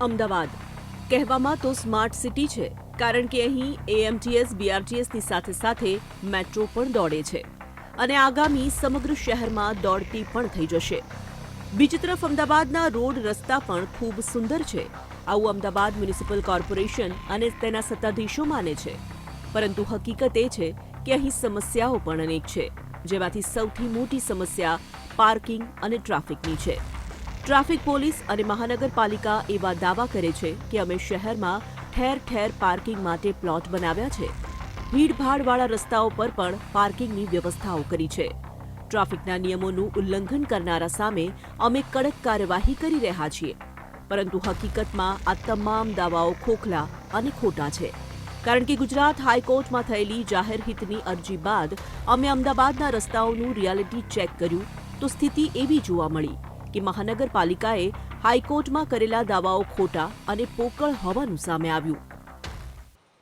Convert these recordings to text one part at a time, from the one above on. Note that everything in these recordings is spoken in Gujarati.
અમદાવાદ કહેવામાં તો સ્માર્ટ સિટી છે, કારણ કે અહીં એએમટીએસ બીઆરટીએસની સાથે સાથે મેટ્રો પણ દોડે છે અને આગામી સમગ્ર શહેરમાં દોડતી પણ થઈ જશે. બીજી તરફ અમદાવાદના રોડ રસ્તા પણ ખૂબ સુંદર છે. આવું અમદાવાદ મ્યુનિસિપલ કોર્પોરેશન અને તેના સત્તાધીશો માને છે. પરંતુ હકીકત એ છે કે અહીં સમસ્યાઓ પણ અનેક છે, જેમાંથી સૌથી મોટી સમસ્યા પાર્કિંગ અને ટ્રાફિકની છે. ટ્રાફિક પોલીસ અને મહાનગરપાલિકા એવા દાવા કરે છે કે અમે શહેરમાં ઠેર ઠેર પાર્કિંગ માટે પ્લોટ બનાવ્યા છે. ભીડભાડવાળા રસ્તાઓ પર પણ પાર્કિંગની વ્યવસ્થાઓ કરી છે. ટ્રાફિકના નિયમોનું ઉલ્લંઘન કરનારા સામે અમે કડક કાર્યવાહી કરી રહ્યા છીએ. પરંતુ હકીકતમાં આ તમામ દાવાઓ ખોખલા અને ખોટા છે. કારણ કે ગુજરાત હાઈકોર્ટમાં થયેલી જાહેર હિતની અરજી બાદ અમે અમદાવાદના રસ્તાઓનું રિયાલિટી ચેક કર્યું તો સ્થિતિ એવી જોવા મળી કે મહાનગરપાલિકાએ હાઈકોર્ટમાં કરેલા દાવાઓ ખોટા અને પોકળ હોવાનું સામે આવ્યું.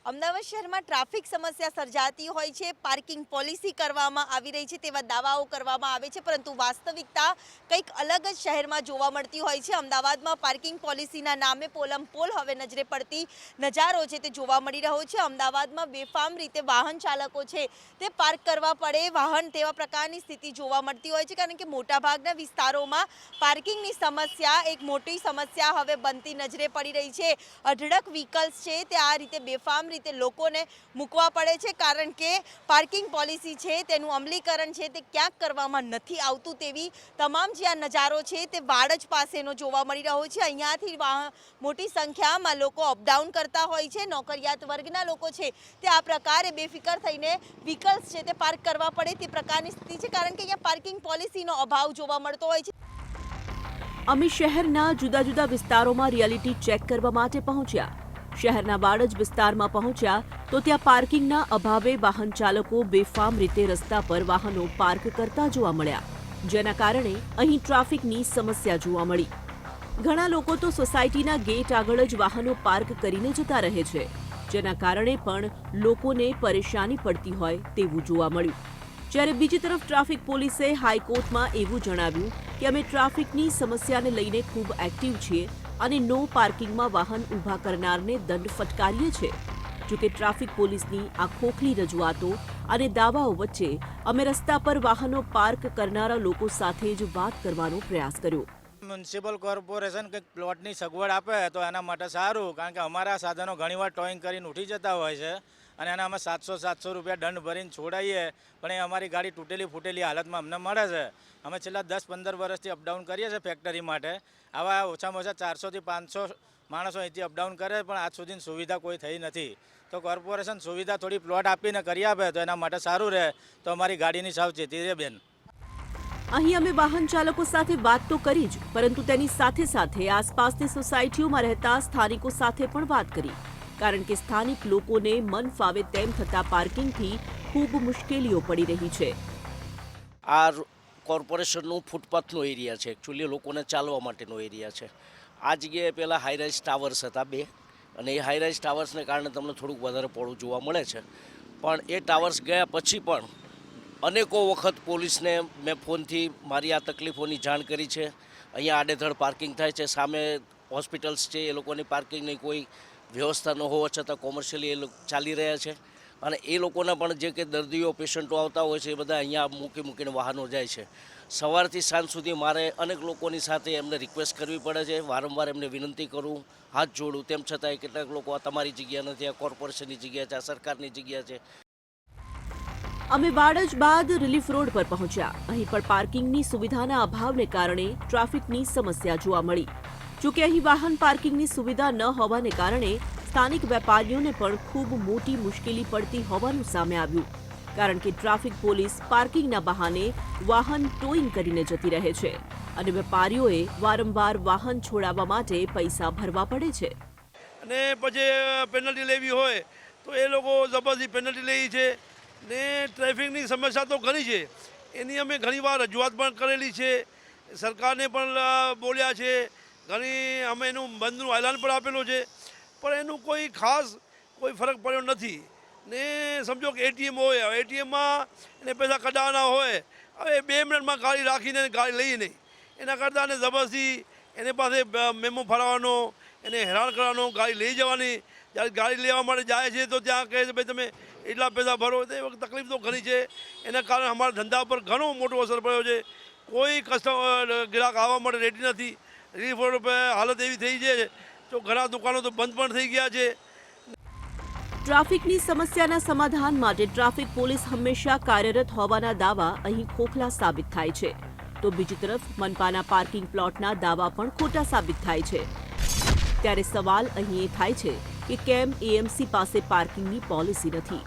અમદાવાદ શહેરમાં ટ્રાફિક સમસ્યા સર્જાતી હોય છે, પાર્કિંગ પોલિસી કરવામાં આવી રહી છે તેવા દાવાઓ કરવામાં આવે છે, પરંતુ વાસ્તવિકતા કંઈક અલગ જ શહેરમાં જોવા મળતી હોય છે. અમદાવાદમાં પાર્કિંગ પોલિસીના નામે પોલમપોલ હવે નજરે પડતી નજારો છે તે જોવા મળી રહ્યો છે. અમદાવાદમાં બેફામ રીતે વાહન ચાલકો છે તે પાર્ક કરવા પડે વાહન તેવા પ્રકારની સ્થિતિ જોવા મળતી હોય છે, કારણ કે મોટાભાગના વિસ્તારોમાં પાર્કિંગની સમસ્યા એક મોટી સમસ્યા હવે બનતી નજરે પડી રહી છે. અઢળક વ્હીકલ્સ છે તે આ રીતે બેફામ રીતે લોકોને મૂકવા પડે છે, કારણ કે પાર્કિંગ પોલિસી છે તેનું અમલીકરણ છે તે ક્યાંક કરવામાં નથી આવતું. તેવી તમામ જે આ નજારો છે તે વાડજ પાસેનો જોવા મળી રહ્યો છે. અહીંયાથી મોટી સંખ્યામાં લોકો અપડાઉન કરતા હોય છે. નોકરિયાત વર્ગના લોકો છે તે આ પ્રકારે બેફિકર થઈને વ્હીકલ્સ છે તે પાર્ક કરવા પડે તે પ્રકારની સ્થિતિ છે, કારણ કે અહીંયા પાર્કિંગ પોલિસીનો અભાવ જોવા મળતો હોય છે. અમે શહેરના જુદા જુદા વિસ્તારોમાં રિયાલિટી ચેક કરવા માટે પહોંચ્યા. શહેરના વાડજ વિસ્તારમાં પહોંચ્યા તો ત્યાં પાર્કિંગના અભાવે વાહન ચાલકો બેફામ રીતે રસ્તા પર વાહનો પાર્ક કરતા જોવા મળ્યા, જેના કારણે અહીં ટ્રાફિકની સમસ્યા જોવા મળી. ઘણા લોકો તો સોસાયટીના ગેટ આગળ જ વાહનો પાર્ક કરીને જતા રહે છે, જેના કારણે પણ લોકોને પરેશાની પડતી હોય તેવું જોવા મળ્યું. જ્યારે બીજી તરફ ટ્રાફિક પોલીસે હાઈકોર્ટમાં એવું જણાવ્યું કે અમે ટ્રાફિકની સમસ્યાને લઈને ખૂબ એક્ટિવ છીએ અને નો પાર્કિંગમાં વાહન ઊભા કરનારને દંડ ફટકારીએ છીએ. જોકે ટ્રાફિક પોલીસની આ ખોખલી રજૂઆતો અને દાવાઓ વચ્ચે અમે રસ્તા પર વાહનો પાર્ક કરનારા લોકો સાથે જ વાત કરવાનો પ્રયાસ કર્યો. મ્યુનિસિપલ કોર્પોરેશન કંઈક પ્લોટની સગવડ આપે તો એના માટે સારું, કારણ કે અમારા સાધનો ઘણીવાર ટોઈંગ કરીને ઉઠી જતા હોય છે અને એના અમે 700 રૂપિયા દંડ ભરીને છોડાવીએ, પણ એ અમારી ગાડી તૂટેલી ફૂટેલી હાલતમાં અમને મળે છે. અમે છેલ્લા 10-15 વર્ષથી અપડાઉન કરીએ છીએ ફેક્ટરી માટે. આવા ઓછામાં ઓછા 400 થી 500 માણસો અહીંથી અપડાઉન કરે, પણ આજ સુધી સુવિધા કોઈ થઈ નથી. તો કોર્પોરેશન સુવિધા થોડી પ્લોટ આપીને કરી આપે તો એના માટે સારું રહે, તો અમારી ગાડીની સાવચેતી રહે બેન. અહીં અમે વાહન ચાલકો સાથે વાત તો કરી જ, પરંતુ તેની સાથે સાથે આસપાસની સોસાયટીઓમાં રહેતા સ્થાનિકો સાથે પણ વાત કરી, કારણ કે સ્થાનિક લોકોને મન ફાવે તેમ થતા પાર્કિંગથી ખૂબ મુશ્કેલીઓ પડી રહી છે. આ કોર્પોરેશનનું ફૂટપાથનો એરિયા છે, એકચ્યુઅલી લોકોને ચાલવા માટેનો એરિયા છે. આ જગ્યાએ પહેલાં હાઈરાઇઝ ટાવર્સ હતા 2, અને એ હાઈરાઇઝ ટાવર્સને કારણે તમને થોડુંક વધારે પહોળું જોવા મળે છે. પણ એ ટાવર્સ ગયા પછી પણ અનેકો વખત પોલીસને મેં ફોનથી મારી આ તકલીફોની જાણ કરી છે. અહીંયા આડેધડ પાર્કિંગ થાય છે, સામે હોસ્પિટલ્સ છે, એ લોકોની પાર્કિંગની કોઈ વ્યવસ્થા ન હોવા છતાં કોમર્શિયલી એ ચાલી રહ્યા છે. અને એ લોકોના પણ જે કે દર્દીઓ પેશન્ટો આવતા હોય છે એ બધા અહીંયા મૂકીને વાહનો જાય છે. સવારથી સાંજ સુધી મારે અનેક લોકોની સાથે એમને રિક્વેસ્ટ કરવી પડે છે, વારંવાર એમને વિનંતી કરું, હાથ જોડું, તેમ છતાંય કેટલાક લોકો આ તમારી જગ્યા નથી, આ કોર્પોરેશનની જગ્યા છે, આ સરકારની જગ્યા છે. અમે વાડજ બાદ રિલીફ રોડ પર પહોંચ્યા. અહીં પણ પાર્કિંગની સુવિધાના અભાવને કારણે ટ્રાફિકની સમસ્યા જોવા મળી. જોકે અહીં વાહન પાર્કિંગની સુવિધા ન હોવાને કારણે સ્થાનિક વેપારીઓને પણ ખૂબ મોટી મુશ્કેલી પડતી હોવાનું સામે આવ્યું, કારણ કે ટ્રાફિક પોલીસ પાર્કિંગના બહાને વાહન ટોઈંગ કરીને જતી રહે છે અને વેપારીઓએ વારંવાર વાહન છોડાવવા માટે પૈસા ભરવા પડે છે. અને પછી પેનલ્ટી લેવી હોય તો એ લોકો જબરદસ્તી પેનલ્ટી લે છે ને. ટ્રાફિકની સમસ્યા તો ઘણી છે, એની અમે ઘણીવાર રજૂઆત પણ કરેલી છે, સરકારને પણ બોલ્યા છે, ઘણી અમે એનું બંધનું એલાન પણ આપેલું છે, પણ એનું કોઈ ખાસ કોઈ ફરક પડ્યો નથી. ને સમજો કે એટીએમ હોય, એટીએમમાં એને પૈસા કઢાવવાના હોય, હવે 2 મિનિટમાં ગાડી રાખીને ગાડી લઈ નહીં, એના કરતાં એને જબરદસ્તી એને પાસે મેમો ફરાવવાનો, એને હેરાન કરવાનો, ગાડી લઈ જવાની. જ્યારે ગાડી લેવા માટે જાય છે તો ત્યાં કહે છે ભાઈ તમે એટલા પૈસા ભરો. તો એ વખત તકલીફ તો ઘણી છે. એના કારણે અમારા ધંધા પર ઘણો મોટો અસર પડ્યો છે. કોઈ કસ્ટમર ગ્રાહક આવવા માટે રેડી નથી. રિલીફ રોડ પર હાલત એવી થઈ છે તો ઘણા દુકાનો તો બંધ પણ થઈ ગયા છે. ટ્રાફિકની સમસ્યાના સમાધાન માટે ટ્રાફિક પોલીસ હંમેશા કાર્યરત હોવાના દાવા અહીં ખોખલા સાબિત થાય છે, તો બીજી તરફ મનપાના પાર્કિંગ પ્લોટના દાવા પણ ખોટા સાબિત થાય છે. ત્યારે સવાલ અહીં એ થાય છે કે કેમ એએમસી પાસે પાર્કિંગની પોલિસી નથી?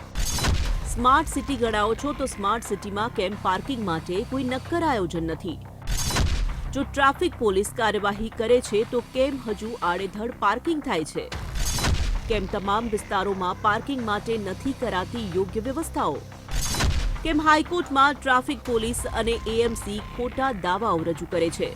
સ્માર્ટ સિટી ગણાવો છો તો સ્માર્ટ સિટીમાં કેમ પાર્કિંગ માટે કોઈ નક્કર આયોજન નથી? જો ટ્રાફિક પોલીસ કાર્યવાહી કરે છે તો કેમ હજુ આડેધડ પાર્કિંગ થાય છે? કેમ તમામ વિસ્તારોમાં પાર્કિંગ માટે નથી કરાતી યોગ્ય વ્યવસ્થાઓ? કેમ હાઈકોર્ટમાં ટ્રાફિક પોલીસ અને એએમસી ખોટા દાવાઓ રજૂ કરે છે?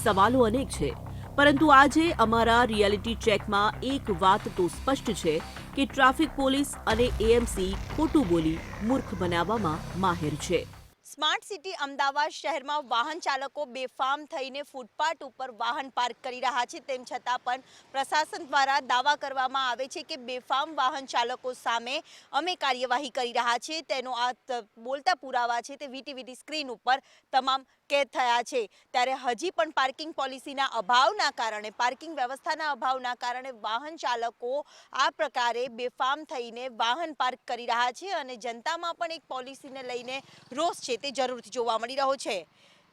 સવાલો અનેક છે, પરંતુ આજે અમારા રિયાલિટી ચેકમાં એક વાત તો સ્પષ્ટ છે કે ટ્રાફિક પોલીસ અને એએમસી ખોટું બોલી મૂર્ખ બનાવવામાં માહિર છે. સ્માર્ટ સિટી અમદાવાદ શહેરમાં વાહન ચાલકો બેફામ થઈને ફૂટપાથ ઉપર વાહન પાર્ક કરી રહ્યા છે. તેમ છતાં પણ પ્રશાસન દ્વારા દાવા કરવામાં આવે છે કે બેફામ વાહન ચાલકો સામે અમે કાર્યવાહી કરી રહ્યા છીએ. તેનો આ બોલતા પુરાવા છે તે વીટીવીટી સ્ક્રીન ઉપર તમામ કેદ થયા છે. ત્યારે હજી પણ પાર્કિંગ પોલિસીના અભાવના કારણે, પાર્કિંગ વ્યવસ્થાના અભાવના કારણે વાહન ચાલકો આ પ્રકારે બેફામ થઈને વાહન પાર્ક કરી રહ્યા છે અને જનતામાં પણ એક પોલિસીને લઈને રોષ છે તે જરૂરથી જોવા મળી રહ્યો છે.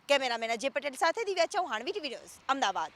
કેમેરામેન અજય પટેલ સાથે દિવ્યા ચૌહાણ, વીટીવી ન્યૂઝ, અમદાવાદ.